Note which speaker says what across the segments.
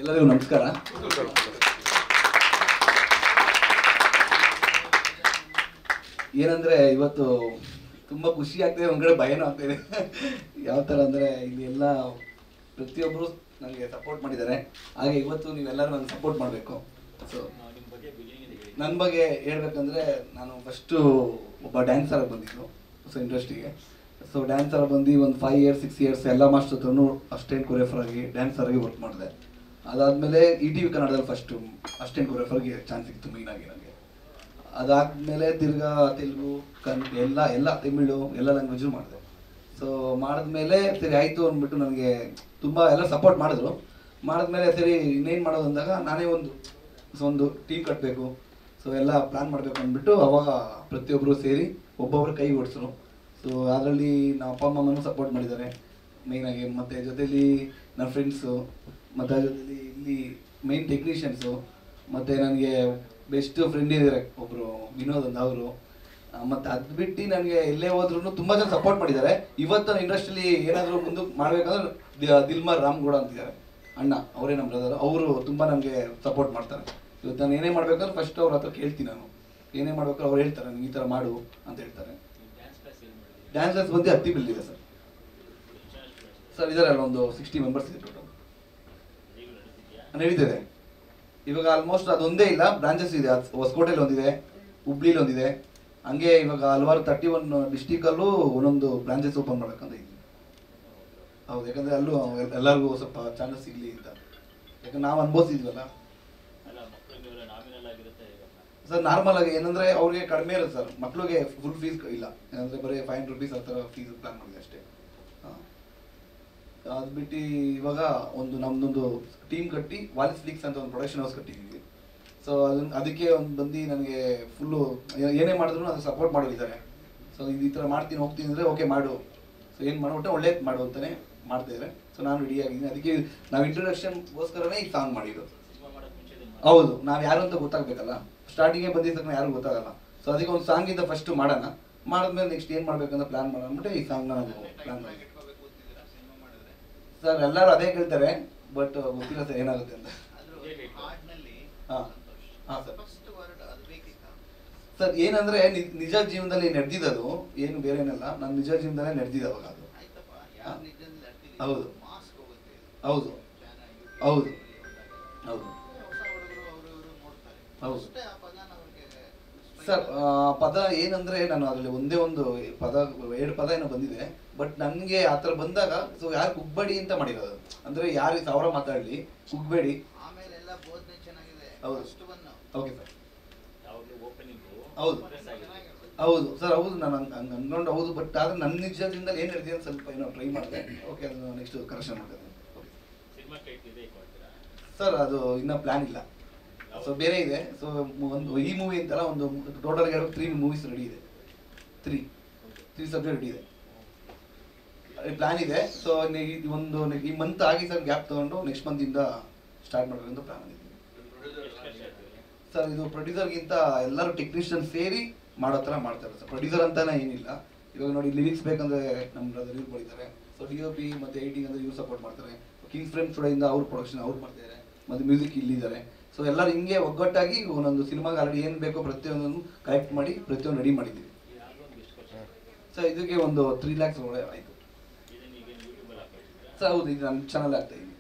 Speaker 1: ಎಲ್ಲರಿಗೂ ನಮಸ್ಕಾರ. ಏನಂದ್ರೆ ಇವತ್ತು ತುಂಬ ಖುಷಿ ಆಗ್ತಿದೆ, ಒಂದ್ಕಡೆ ಭಯನೂ ಆಗ್ತಿದೆ. ಯಾವ ಥರ ಅಂದರೆ ಇಲ್ಲಿ ಎಲ್ಲ ಪ್ರತಿಯೊಬ್ಬರು ನನಗೆ ಸಪೋರ್ಟ್ ಮಾಡಿದ್ದಾರೆ. ಹಾಗೆ ಇವತ್ತು ನೀವೆಲ್ಲರೂ ನನಗೆ ಸಪೋರ್ಟ್ ಮಾಡಬೇಕು. ಸೊ ನನ್ನ ಬಗ್ಗೆ ಹೇಳ್ಬೇಕಂದ್ರೆ ನಾನು ಫಸ್ಟು ಒಬ್ಬ ಡ್ಯಾನ್ಸರ್ ಬಂದಿದ್ದು ಸೊ ಇಂಡಸ್ಟ್ರಿಗೆ. ಸೊ ಡ್ಯಾನ್ಸರ್ ಬಂದು ಒಂದು 5 years 6 years ಎಲ್ಲ ಮಾಸ್ಟರ್ ಹತ್ರನೂ ಅಸಿಸ್ಟೆಂಟ್ ಕೊರಿಯೋಗ್ರಾಫರ್ ಆಗಿ ಡ್ಯಾನ್ಸರ್ ಆಗಿ ವರ್ಕ್ ಮಾಡಿದೆ. ಅದಾದಮೇಲೆ ETV ಕನ್ನಡದಲ್ಲಿ ಫಸ್ಟು ಅಸಿಸ್ಟೆಂಟ್ ಕೊರಿಯೋಗ್ರಾಫರ್ಗೆ ಚಾನ್ಸ್ ಸಿಕ್ತು ಮೇಯ್ನಾಗಿ ನನಗೆ. ಅದಾದಮೇಲೆ ತಿರ್ಗಾ ತೆಲುಗು ಎಲ್ಲ ತಮಿಳು ಎಲ್ಲ ಲ್ಯಾಂಗ್ವೇಜು ಮಾಡಿದೆ. ಸೊ ಮಾಡಿದ್ಮೇಲೆ ಸರಿ ಆಯಿತು ಅಂದ್ಬಿಟ್ಟು ನನಗೆ ತುಂಬ ಎಲ್ಲ ಸಪೋರ್ಟ್ ಮಾಡಿದ್ರು. ಮಾಡಿದ್ಮೇಲೆ ಸರಿ ಇನ್ನೇನು ಮಾಡೋದು ಅಂದಾಗ ನಾನೇ ಒಂದು ಟೀಮ್ ಕಟ್ಟಬೇಕು, ಸೊ ಎಲ್ಲ ಪ್ಲ್ಯಾನ್ ಮಾಡಬೇಕು ಅಂದ್ಬಿಟ್ಟು ಅವಾಗ ಪ್ರತಿಯೊಬ್ಬರು ಸೇರಿ ಒಬ್ಬೊಬ್ಬರು ಕೈ ಓಡಿಸಿದ್ರು. ಸೊ ಅದರಲ್ಲಿ ನಮ್ಮ ಅಪ್ಪ ಅಮ್ಮನೂ ಸಪೋರ್ಟ್ ಮಾಡಿದ್ದಾರೆ ಮೇಯ್ನಾಗಿ. ಮತ್ತು ಜೊತೆಲಿ ನನ್ನ ಫ್ರೆಂಡ್ಸು, ಮತ್ತು ಅದ್ರ ಜೊತೆಲಿ ಇಲ್ಲಿ ಮೇಯ್ನ್ ಟೆಕ್ನಿಷಿಯನ್ಸು, ಮತ್ತು ನನಗೆ ಬೆಸ್ಟ್ ಫ್ರೆಂಡ್ ಇದ್ದಾರೆ ಒಬ್ಬರು ವಿನೋದ್ ಅಂತ ಅವರು. ಮತ್ತು ಅದು ಬಿಟ್ಟು ನನಗೆ ಎಲ್ಲೇ ಹೋದ್ರೂ ತುಂಬ ಜನ ಸಪೋರ್ಟ್ ಮಾಡಿದ್ದಾರೆ. ಇವತ್ತು ಇಂಡಸ್ಟ್ರಿಯಲ್ಲಿ ಏನಾದರೂ ಮುಂದಕ್ಕೆ ಮಾಡಬೇಕಂದ್ರೆ ದಿಲ್ಮಾರ್ ರಾಮ್ಗೌಡ ಅಂತಿದ್ದಾರೆ ಅಣ್ಣ, ಅವರೇ ನಮ್ಮ ಬ್ರದರ್. ಅವರು ತುಂಬ ನನಗೆ ಸಪೋರ್ಟ್ ಮಾಡ್ತಾರೆ. ಇವತ್ತು ನಾನು ಏನೇ ಮಾಡಬೇಕಂದ್ರೆ ಫಸ್ಟ್ ಅವ್ರ ಹತ್ರ ಕೇಳ್ತೀನಿ. ನಾನು ಏನೇ ಮಾಡ್ಬೇಕಾದ್ರೆ ಅವ್ರು ಹೇಳ್ತಾರೆ ನನಗೆ ಈ ಥರ ಮಾಡು ಅಂತ ಹೇಳ್ತಾರೆ. ಡ್ಯಾನ್ಸ್ ಕ್ಲಾಸ್ ಬಂದು ಹತ್ತಿಬೆಲ್ಲಿದೆ ಸರ್ ಇದಾರೆ ಅಲ್ಲ, ಒಂದು 60 ಮೆಂಬರ್ಸ್ ಇದೆ ಟೋಟಲ್. ನಡೀತಿದೆ ಇವಾಗ ಆಲ್ಮೋಸ್ಟ್. ಅದೊಂದೇ ಇಲ್ಲ, ಬ್ರಾಂಚಸ್ ಇದೆ. ಹೊಸಕೋಟೆಯಲ್ಲಿ ಒಂದಿದೆ, ಹುಬ್ಳಿಲಿ ಒಂದಿದೆ. ಹಂಗೆ ಇವಾಗ ಹಲವಾರು 31 ಡಿಸ್ಟಿಕಲ್ಲೂ ಒಂದೊಂದು ಬ್ರಾಂಚಸ್ ಓಪನ್ ಮಾಡೋಕ್ಕಂತ ಇದ್ದೀವಿ. ಹೌದು, ಯಾಕಂದರೆ ಅಲ್ಲೂ ಎಲ್ಲರಿಗೂ ಸ್ವಲ್ಪ ಚಾನ್ಸಸ್ ಸಿಗಲಿ ಅಂತ. ಯಾಕಂದ್ರೆ ನಾವು ಅನುಭವಿಸಿದ್ವಲ್ಲ ಸರ್. ನಾರ್ಮಲ್ ಆಗಿ ಏನಂದರೆ ಅವ್ರಿಗೆ ಕಡಿಮೆ ಇರುತ್ತೆ ಸರ್, ಮಕ್ಳಿಗೆ ಫುಲ್ ಫೀಸ್ ಇಲ್ಲ. ಏನಂದರೆ ಬರೀ 500 rupees ಆ ಥರ ಫೀಸ್ ಪ್ಲಾನ್ ಮಾಡಿದೆ ಅಷ್ಟೇ. ಅದು ಬಿಟ್ಟು ಇವಾಗ ನಮ್ಮದೊಂದು ಟೀಮ್ ಕಟ್ಟಿ ವಾಲಿಸ್ ಫ್ಲಿಕ್ಸ್ ಅಂತ ಒಂದು ಪ್ರೊಡಕ್ಷನ್ ಹೌಸ್ ಕಟ್ಟಿದ್ದೀವಿ. ಸೊ ಅದಕ್ಕೆ ಬಂದು ನನಗೆ ಫುಲ್ಲು ಏನೇ ಮಾಡಿದ್ರು ಅದಕ್ಕೆ ಸಪೋರ್ಟ್ ಮಾಡೋದಿದ್ದಾರೆ. ಸೊ ಈ ಥರ ಮಾಡ್ತೀನಿ ಹೋಗ್ತೀನಿ ಅಂದರೆ ಓಕೆ ಮಾಡು, ಸೊ ಏನು ಮಾಡ್ಬಿಟ್ಟೆ ಒಳ್ಳೇದು ಮಾಡು ಅಂತಲೇ ಮಾಡ್ತಾಯಿದ್ದಾರೆ. ಸೊ ನಾನು ರೆಡಿ ಆಗಿದ್ದೀನಿ. ಅದಕ್ಕೆ ನಾವು ಇಂಟ್ರೊಡಕ್ಷನ್ಗೋಸ್ಕರನೇ ಈ ಸಾಂಗ್ ಮಾಡಿದ್ದು. ಹೌದು, ನಾವು ಯಾರು ಅಂತ ಗೊತ್ತಾಗಬೇಕಲ್ಲ. ಸ್ಟಾರ್ಟಿಂಗೇ ಬಂದಿದ್ದ ತಕ್ಷಣ ಯಾರಿಗೂ ಗೊತ್ತಾಗಲ್ಲ. ಸೊ ಅದಕ್ಕೆ ಒಂದು ಸಾಂಗಿಂದ ಫಸ್ಟ್ ಮಾಡೋಣ, ಮಾಡಿದ್ಮೇಲೆ ನೆಕ್ಸ್ಟ್ ಏನು ಮಾಡಬೇಕಂತ ಪ್ಲ್ಯಾನ್ ಮಾಡೋಣ ಅಂದ್ಬಿಟ್ಟು ಈ ಸಾಂಗ್ನ ನಾವು ಪ್ಲ್ಯಾನ್ ಮಾಡಿ ಸರ್. ಎಲ್ಲರೂ ಅದೇ ಕೇಳ್ತಾರೆ, ಬಟ್ ಗೊತ್ತಿಲ್ಲ ಸರ್ ಏನಾಗುತ್ತೆ ಅಂತ. ಹಾಂ ಹಾಂ ಸರ್ ಏನಂದರೆ ನಿಜ ಜೀವನದಲ್ಲಿ ನಡೆದಿದ್ದು ಏನು ಬೇರೆ ಏನಲ್ಲ, ನನ್ನ ನಿಜ ಜೀವನದಲ್ಲೇ ನಡೆದಿದ್ದು ಅವಾಗ ಅದು. ಹೌದು ಹೌದು ಹೌದು ಹೌದು ಹೌದು ಸರ್. ಪದ ಏನಂದರೆ ನಾನು ಅದರಲ್ಲಿ ಒಂದೇ ಒಂದು ಪದ 2 ಪದ ಏನೋ ಬಂದಿದೆ. ಬಟ್ ನನಗೆ ಆ ಥರ ಬಂದಾಗ ಸೊ ಯಾರು ಕುಗ್ಬೇಡಿ ಅಂತ ಮಾಡಿರೋದು. ಅಂದರೆ ಯಾರು 1000 ಮಾತಾಡಲಿ ಕುಗ್ಬೇಡಿ. ಹೌದು ಓಕೆ ಸರ್. ಹೌದು ಹೌದು ಸರ್, ಹೌದು ನಾನು ಹಂಗೆ ಅಂದ್ಕೊಂಡು ಹೌದು. ಬಟ್ ಆದರೆ ನನ್ನ ನಿಜದಿಂದ ಏನು ನಡೆದಿದೆ ಅಂತ ಸ್ವಲ್ಪ ಏನೋ ಟ್ರೈ ಮಾಡಿದೆ. ಓಕೆ, ಅದನ್ನು ನೆಕ್ಸ್ಟ್ ಕರೆಕ್ಷನ್ ಮಾಡ್ತೇನೆ ಸರ್. ಅದು ಇನ್ನೂ ಪ್ಲ್ಯಾನ್ ಇಲ್ಲ, ಸೊ ಬೇರೆ ಇದೆ. ಸೊ ಒಂದು ಈ ಮೂವಿ ಅಂತಲ್ಲ, ಒಂದು ಟೋಟಲ್ 3 ಮೂವೀಸ್ ರೆಡಿ ಇದೆ. 3 ಸಬ್ಜೆಕ್ಟ್ ರೆಡಿ ಇದೆ, ಪ್ಲ್ಯಾನ್ ಇದೆ. ಸೊ ಈ ಮಂತ್ ಆಗಿ ಸರ್ ಗ್ಯಾಪ್ ತೊಗೊಂಡು ನೆಕ್ಸ್ಟ್ ಮಂತಿಂದ ಸ್ಟಾರ್ಟ್ ಮಾಡಬೇಕಂತ ಪ್ಲ್ಯಾನ್ ಇದೆ ಸರ್. ಇದು ಪ್ರೊಡ್ಯೂಸರ್ಗಿಂತ ಎಲ್ಲರೂ ಟೆಕ್ನಿಷಿಯನ್ ಸೇರಿ ಮಾಡೋ ಥರ ಮಾಡ್ತಾರೆ ಸರ್. ಪ್ರೊಡ್ಯೂಸರ್ ಅಂತಾನೆ ಏನಿಲ್ಲ. ಇವಾಗ ನೋಡಿ, ಲಿರಿಕ್ಸ್ ಬೇಕಂದ್ರೆ ನಮ್ಮ ಬ್ರದರ್ ಇವ್ರು ಬರೀತಾರೆ. ಸೊ DOP ಮತ್ತು ಎಡಿಟಿಂಗ್ ಅಂದರೆ ಇವ್ರು ಸಪೋರ್ಟ್ ಮಾಡ್ತಾರೆ. ಕಿಂಗ್ಸ್ ಫ್ರೇಮ್ ಸ್ಟುಡಿಯೋಯಿಂದ ಅವ್ರು ಪ್ರೊಡಕ್ಷನ್ ಅವ್ರು ಮಾಡ್ತಿದ್ದಾರೆ, ಮತ್ತು ಮ್ಯೂಸಿಕ್ ಇಲ್ಲಿದ್ದಾರೆ. ಸೊ ಎಲ್ಲರೂ ಹಿಂಗೆ ಒಗ್ಗಟ್ಟಾಗಿ ಒಂದೊಂದು ಸಿನಿಮಾಗೆ ಆಲ್ರೆಡಿ ಏನು ಬೇಕೋ ಪ್ರತಿಯೊಂದನ್ನು ಕಲೆಕ್ಟ್ ಮಾಡಿ ಪ್ರತಿಯೊಂದು ರೆಡಿ ಮಾಡಿದ್ದೀವಿ ಸರ್. ಇದಕ್ಕೆ ಒಂದು 3 lakhs ಒಳಗೆ ಆಯಿತು ಸರ್. ಹೌದು, ಇದು ನನ್ನ ಚಾನಲ್ ಆಗ್ತಾ ಇದೆ.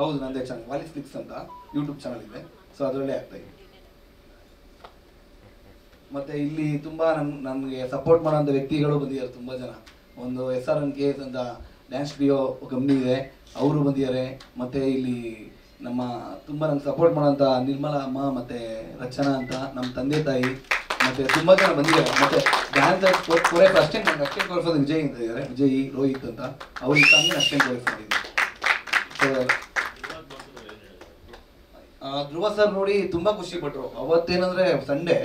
Speaker 1: ಹೌದು, ನನ್ನದೇ ಚಾನಲ್ ವಾಲಿಸ್ ಫ್ಲಿಕ್ಸ್ ಅಂತ ಯೂಟ್ಯೂಬ್ ಚಾನಲ್ ಇದೆ. ಸೊ ಅದರಲ್ಲೇ ಆಗ್ತಾ ಇದೆ. ಮತ್ತು ಇಲ್ಲಿ ತುಂಬ ನನಗೆ ಸಪೋರ್ಟ್ ಮಾಡೋಂಥ ವ್ಯಕ್ತಿಗಳು ಬಂದಿದ್ದಾರೆ ತುಂಬ ಜನ. ಒಂದು SRNKS ಅಂತ ಡ್ಯಾನ್ಸ್ ಸ್ಟುಡಿಯೋ ಕಂಪ್ನಿ ಇದೆ, ಅವರು ಬಂದಿದ್ದಾರೆ. ಮತ್ತು ಇಲ್ಲಿ ನಮ್ಮ ತುಂಬ ನಂಗೆ ಸಪೋರ್ಟ್ ಮಾಡೋಂಥ ನಿರ್ಮಲಾ ಅಮ್ಮ ಮತ್ತು ರಚನಾ ಅಂತ ನಮ್ಮ ತಂದೆ ತಾಯಿ ಮತ್ತು ತುಂಬ ಜನ ಬಂದಿದ್ದಾರೆ. ಮತ್ತು ಡ್ಯಾನ್ಸ್ ಕೊರಿಯೋಗ್ರಾಫರ್ ಅಷ್ಟೇನು ನಂಗೆ ಅಷ್ಟೇನು ಕೊರಿಯೋಗ್ರಾಫರ್ ವಿಜಯ್ ಅಂತ ಇದ್ದಾರೆ, ವಿಜಯ್ ರೋಹಿತ್ ಅಂತ. ಅವ್ರ ಇಷ್ಟ ಅಷ್ಟೇನು ಕೊರಿಯೋಗ್ರಾಫರ್ ಇದೆ. ಸೊ ಧ್ರುವ ಸರ್ ನೋಡಿ ತುಂಬ ಖುಷಿ ಪಟ್ಟರು. ಅವತ್ತೇನಂದರೆ ಸಂಡೇ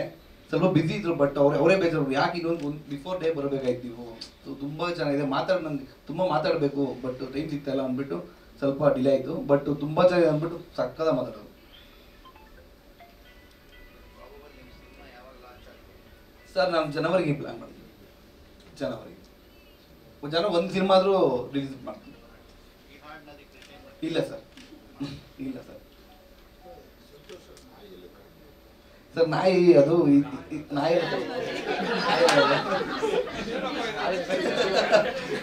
Speaker 1: ಸ್ವಲ್ಪ ಬ್ಯುಸಿ ಇದ್ರು, ಬಟ್ ಅವರೇ ಬೇಜಾರು, ಯಾಕೆ ಇನ್ನೊಂದು ಬಿಫೋರ್ ಡೇ ಬರಬೇಕಾಯ್ತು ನೀವು. ಸೊ ತುಂಬ ಚೆನ್ನಾಗಿದೆ, ನಂಗೆ ತುಂಬ ಮಾತಾಡಬೇಕು ಬಟ್ ಟೈಮ್ ಸಿಗ್ತಾಯಿಲ್ಲ ಅಂದ್ಬಿಟ್ಟು ಸ್ವಲ್ಪ ಡಿಲೇ ಆಯಿತು. ಬಟ್ ತುಂಬ ಚೆನ್ನಾಗಿದೆ ಅಂದ್ಬಿಟ್ಟು ಸಕ್ಕದ ಮಾತಾಡೋದು ಸರ್. ನಾವು ಜನವರಿಗೆ ಪ್ಲ್ಯಾನ್ ಮಾಡಿದ್ವಿ. ಒಂದು ಸಿನಿಮಾ ಆದರೂ ರಿಲೀಸ್ ಮಾಡ್ತೀವಿ. ಇಲ್ಲ ಸರ್, ಇಲ್ಲ ಸರ್. ಸರ್ ನಾಯಿ ಅದು ನಾಯಿ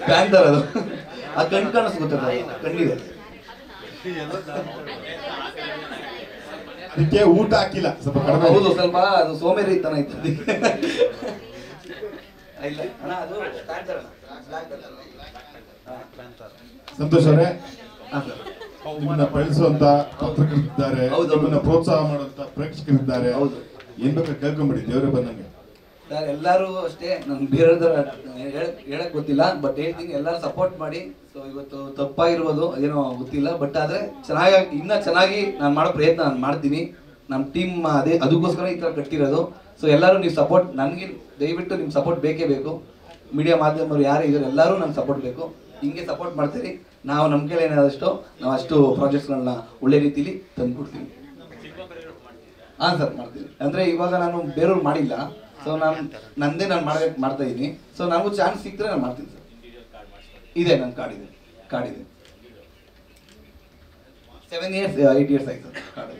Speaker 1: ಪ್ಯಾಂಥರ್ ಅದು ಆ ಕಣ್ ಕಾಣಿಸ್ಗುತ್ತೆ ಕಣ್ಣಿದೆ.
Speaker 2: ಅದಕ್ಕೆ ಊಟ ಹಾಕಿಲ್ಲ ಸ್ವಲ್ಪ ಕಡಿಮೆ.
Speaker 1: ಹೌದು, ಸ್ವಲ್ಪ ಅದು ಸೋಮೇರಿ ತನ ಇತ್ತು ಅದಕ್ಕೆ. ಇಲ್ಲ ಅಣ್ಣ, ಅದು ಪ್ಯಾಂಥರ್.
Speaker 2: ಸಂತೋಷ್ ಅವರೇ,
Speaker 1: ಹಾಂ ಸರ್.
Speaker 2: ನಿಮ್ಮನ್ನ ಬೆಳೆಸುವಂತ ಪತ್ರಕರ್ತರಿದ್ದಾರೆ, ನಿಮ್ಮನ್ನ ಪ್ರೋತ್ಸಾಹ ಮಾಡುವಂತ ಪ್ರೇಕ್ಷಕರಿದ್ದಾರೆ.
Speaker 1: ಹೌದು,
Speaker 2: ಏನ್ ಬೇಕಾದ್ರೆ ಕೇಳ್ಕೊಂಬಿಡಿ, ದೇವರೇ ಬಂದಂಗೆ.
Speaker 1: ಸರ್ ಎಲ್ಲರೂ ಅಷ್ಟೇ, ನನ್ಗೆ ಬೇರೆದರ ಹೇಳಕ್ ಗೊತ್ತಿಲ್ಲ, ಬಟ್ ಹೇಳ್ತೀನಿ ಎಲ್ಲರೂ ಸಪೋರ್ಟ್ ಮಾಡಿ. ಸೊ ಇವತ್ತು ತಪ್ಪಾಗಿರ್ಬೋದು, ಅದೇನೋ ಗೊತ್ತಿಲ್ಲ, ಬಟ್ ಆದ್ರೆ ಇನ್ನೂ ಚೆನ್ನಾಗಿ ನಾನು ಮಾಡೋ ಪ್ರಯತ್ನ ನಾನು ಮಾಡ್ತೀನಿ. ನಮ್ಮ ಟೀಮ್ ಅದಕ್ಕೋಸ್ಕರ ಈ ಥರ ಕಟ್ಟಿರೋದು. ಸೊ ಎಲ್ಲರೂ ನೀವು ಸಪೋರ್ಟ್, ನನಗೆ ದಯವಿಟ್ಟು ನಿಮ್ಮ ಸಪೋರ್ಟ್ ಬೇಕೇ ಬೇಕು. ಮೀಡಿಯಾ ಮಾಧ್ಯಮದವರು ಯಾರೇ ಇದ್ದಾರೆ ಎಲ್ಲರೂ ನಂಗೆ ಸಪೋರ್ಟ್ ಬೇಕು. ಹಿಂಗೆ ಸಪೋರ್ಟ್ ಮಾಡ್ತೀರಿ, ನಾವು ನಮ್ಮ ಕೈಲಿ ಏನಾದಷ್ಟು ನಾವು ಅಷ್ಟು ಪ್ರಾಜೆಕ್ಟ್ಸ್ಗಳನ್ನ ಒಳ್ಳೆ ರೀತಿಲಿ ತಂದು ಕೊಡ್ತೀವಿ. ಹಾಂ ಸರ್, ಮಾಡ್ತೀನಿ. ಅಂದರೆ ಇವಾಗ ನಾನು ಬೇರೆಯವ್ರು ಮಾಡಿಲ್ಲ, ಸೊ ನಂದೇ ನಾನು ಮಾಡ್ತಾ ಇದ್ದೀನಿ. ಸೊ ನನಗೂ ಚಾನ್ಸ್ ಸಿಕ್ಕಿದ್ರೆ ನಾನು ಮಾಡ್ತೀನಿ ಸರ್. ಇದೆ, ನನ್ನ ಕಾರ್ಡ್ ಇದೆ 7 years 8 years ಆಯ್ತು ಸರ್ ಕಾರ್ಡ್.